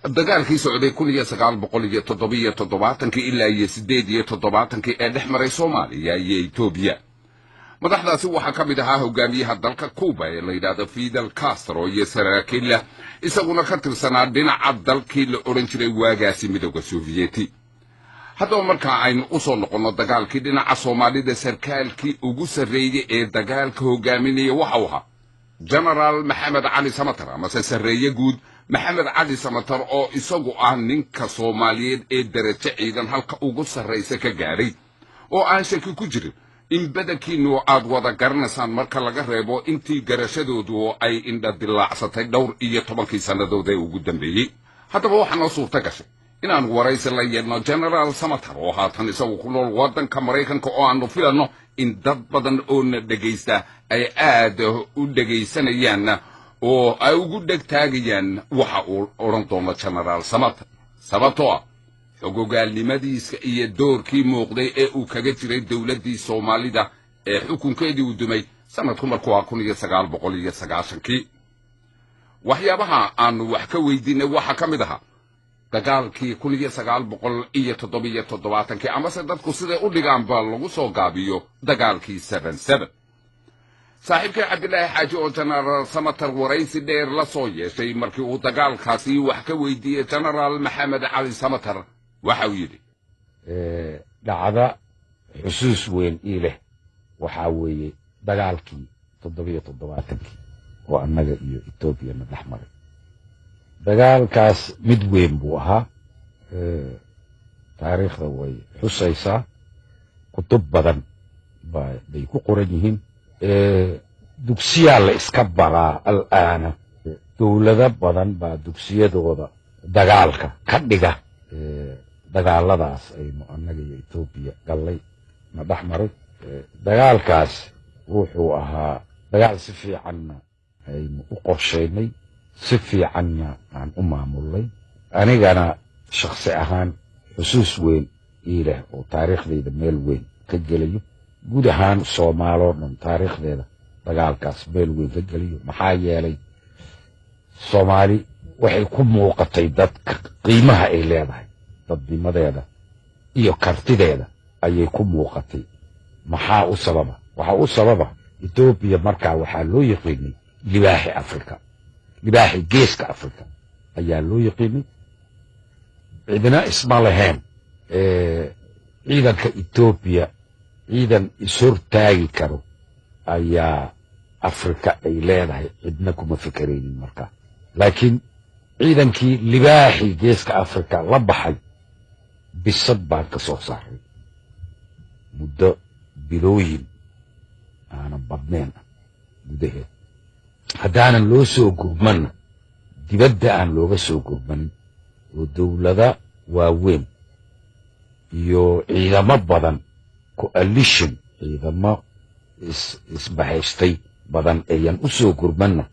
dagaalkii socday 1977 ilaa 1978 ee dhex maray Soomaaliya iyo Itoobiya. madaxdaasi waxaa ka mid ahaa hogaamiyaha dalka Cuba ee la yiraahdo Fidel Castro iyo saraakiil isaguna ka tirsanaa dhinaca dalkii la oran jiray waagaasi midowga Soviyeeti. haddaba marka aynu u soo noqono dagaalkii dhinaca Soomaalida sarkaalkii ugu sarreeyay ee dagaalka hogaaminaya waxa uu ahaa General Maxamed Cali Samatar ama sarreeye guud Maxamed Cali Samatar oo isagu ah ninka Soomaaliyeed ee darajo ciidan halka ugu sarreysa ka gaaray oo aan shaki ku jirin in badankiinu aad wada garanaysaan marka laga reebo intii garashadoodu ay indha dilaacsatay dhowr iyo 10 sanadood ee ugu dambeeyay. haddaba waxaa noo suurta gashay inaan waraysi la yeelno General Samatar oo haatan isagu ku nool waddanka Mareykanka oo aanu filanno in dad badan oo na dhageysta ay aad u dhageysanayaan oo ay ugu dhagtaagayaan waxa uu oran doono General Samatar sababtoo ah xogogaalnimadiisa iyo doorkii muuqday ee uu kaga jiray dawladdii Soomaalida ee xukunkeedii u dumay sanadku markuu 1990 waxyaabaha aanu wax ka weydiinay waxa ka mid ahaa dagaalkii 1977 ama se dadku siday u dhigaan ba lagu soo gaabiyo dagaalkii 77. saaxiibkii Cabdilaahi Xaaji oo General Samatar waraysi dheer la soo yeeshay markii uu dagaalkaasi wax ka weydiiyay General Maxamed Cali Samatar waxa uu yidhi dhacda xusuus weyn ii leh waxa weeye dagaalkii 77 oo annaga iyo Itoobiya na dhex maray. dagaalkaas mid weyn buu ahaa taariikhda way xusaysaa kutub badan bay ku qoran yihiin dugsiyaa la iska baraa al'aana dowlado badan baa dugsiyadooda dagaalka ka dhiga dagaaladaas aynu annaga iyo Itoobiya gallay na dhex maray. dagaalkaas wuxuu ahaa dagaal si fiicanna aynu u qorsheynay si fiicanna aan u maamulnay anigana shakhsi ahaan xusuus weyn ii leh oo taariikhdayda meel weyn ka gelayo guud ahaan Soomaaliya dhan taariikhdeeda dagaalkaas meel weyn ka gelayo maxaa yeelay Soomaali waxay ku muuqatay dadka qiimaha ay leedahay dadnimadeeda iyo kartideeda ayay ku muuqatay. maxaa u sababa waxa u sababa Itoobiya markaa waxaa loo yaqaanay libaaxi Afrika libaaxi geeska Afrika ayaa loo yaqaanay cidina isma lahayn ciidanka Itoobiya ciidan isurtaagi karo ayaa Afrika ay leedahay cidna kuma fikraynin markaa laakiin ciidankii libaaxi geeska Afrika la baxay bisad baan ka soo saaray muddo bilooyin aanan badnayn gudaheed haddaanan loo soo gurmanna dibadda aan looga soo gurmanin oo dowlada waaweyn iyo ciidamo badan coalition ciidamo isbahaystay badan ayan u soo gurmanna